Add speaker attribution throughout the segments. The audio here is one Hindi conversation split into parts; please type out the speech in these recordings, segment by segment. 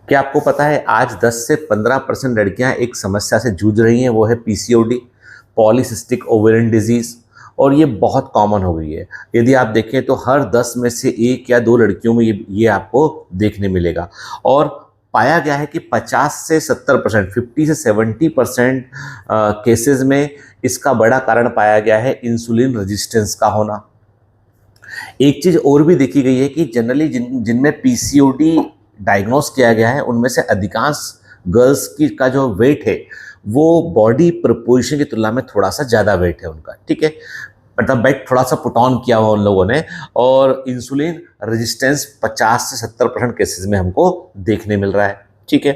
Speaker 1: क्या आपको पता है आज 10 से 15% लड़कियां एक समस्या से जूझ रही हैं, वो है पीसीओडी, पॉलीसिस्टिक ओवेरियन डिजीज। और ये बहुत कॉमन हो गई है। यदि आप देखें तो हर 10 में से एक या दो लड़कियों में ये आपको देखने मिलेगा। और पाया गया है कि 50 से 70%, 50 से 70% केसेस में इसका बड़ा कारण पाया गया है इंसुलिन रेजिस्टेंस का होना। एक चीज और भी देखी गई है कि जनरली जिनमें पीसीओडी डायग्नोस किया गया है उनमें से अधिकांश गर्ल्स की का जो वेट है वो बॉडी प्रपोजिशन की तुलना में थोड़ा सा ज़्यादा वेट है उनका, ठीक है। मतलब वेट थोड़ा सा पुट ऑन किया हुआ उन लोगों ने। और इंसुलिन रेजिस्टेंस 50 से 70% केसेस में हमको देखने मिल रहा है, ठीक है।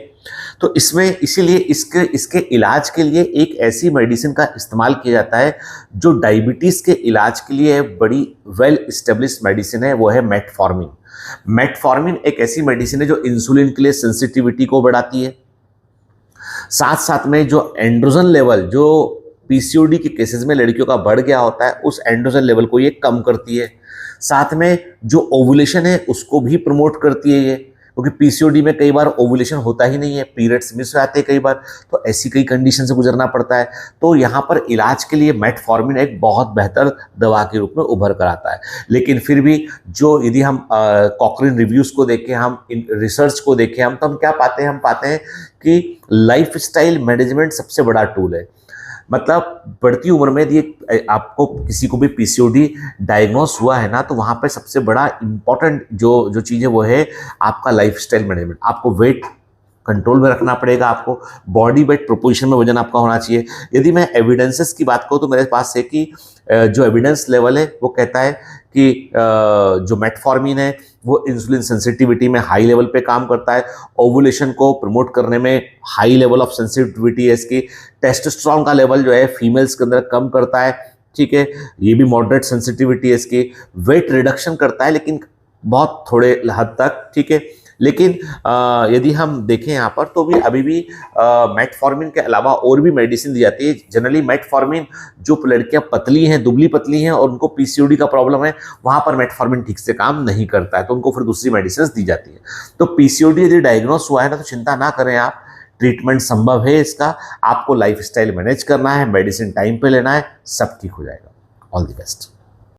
Speaker 1: तो इसमें इसीलिए इसके इलाज के लिए एक ऐसी मेडिसिन का इस्तेमाल किया जाता है जो डायबिटीज़ के इलाज के लिए बड़ी वेल इस्टेब्लिश्ड मेडिसिन है, वो है मेटफॉर्मिन। मेटफॉर्मिन एक ऐसी मेडिसिन है जो इंसुलिन के लिए सेंसिटिविटी को बढ़ाती है, साथ साथ में जो एंड्रोजन लेवल जो पीसीओडी के केसेस में लड़कियों का बढ़ गया होता है उस एंड्रोजन लेवल को ये कम करती है। साथ में जो ओवुलेशन है उसको भी प्रमोट करती है ये, क्योंकि पीसीओडी में कई बार ओवुलेशन होता ही नहीं है, पीरियड्स मिस हो जाते हैं कई बार, तो ऐसी कई कंडीशन से गुजरना पड़ता है। तो यहाँ पर इलाज के लिए मेटफॉर्मिन एक बहुत बेहतर दवा के रूप में उभर कर आता है। लेकिन फिर भी जो यदि हम कॉकरिन रिव्यूज़ को देखें, हम रिसर्च को देखें, हम तो हम क्या पाते हैं, हम पाते हैं कि लाइफ स्टाइल मैनेजमेंट सबसे बड़ा टूल है। मतलब बढ़ती उम्र में यदि आपको किसी को भी पीसीओडी डायग्नोस हुआ है ना, तो वहाँ पे सबसे बड़ा इम्पॉर्टेंट जो चीज़ है वो है आपका लाइफस्टाइल मैनेजमेंट। आपको वेट कंट्रोल में रखना पड़ेगा, आपको बॉडी वेट प्रोपोजिशन में वजन आपका होना चाहिए। यदि मैं एविडेंसेस की बात करूँ तो मेरे पास है कि जो एविडेंस लेवल है वो कहता है कि जो मेटफॉर्मिन है वो इंसुलिन सेंसिटिविटी में हाई लेवल पे काम करता है, ओवुलेशन को प्रमोट करने में हाई लेवल ऑफ सेंसिटिविटी है इसकी, टेस्टोस्टेरोन का लेवल जो है फीमेल्स के अंदर कम करता है, ठीक है, ये भी मॉडरेट सेंसिटिविटी है इसकी, वेट रिडक्शन करता है लेकिन बहुत थोड़े हद तक, ठीक है। लेकिन यदि हम देखें यहाँ पर तो भी अभी भी मेटफॉर्मिन के अलावा और भी मेडिसिन दी जाती है। जनरली मेटफॉर्मिन जो लड़कियाँ पतली हैं, दुबली पतली हैं और उनको पीसीओडी का प्रॉब्लम है, वहाँ पर मेटफॉर्मिन ठीक से काम नहीं करता है, तो उनको फिर दूसरी मेडिसिन दी जाती है। तो पीसीओडी यदि डायग्नोस हुआ है ना तो चिंता ना करें आप, ट्रीटमेंट संभव है इसका। आपको लाइफस्टाइल मैनेज करना है, मेडिसिन टाइम पे लेना है, सब ठीक हो जाएगा। All the best.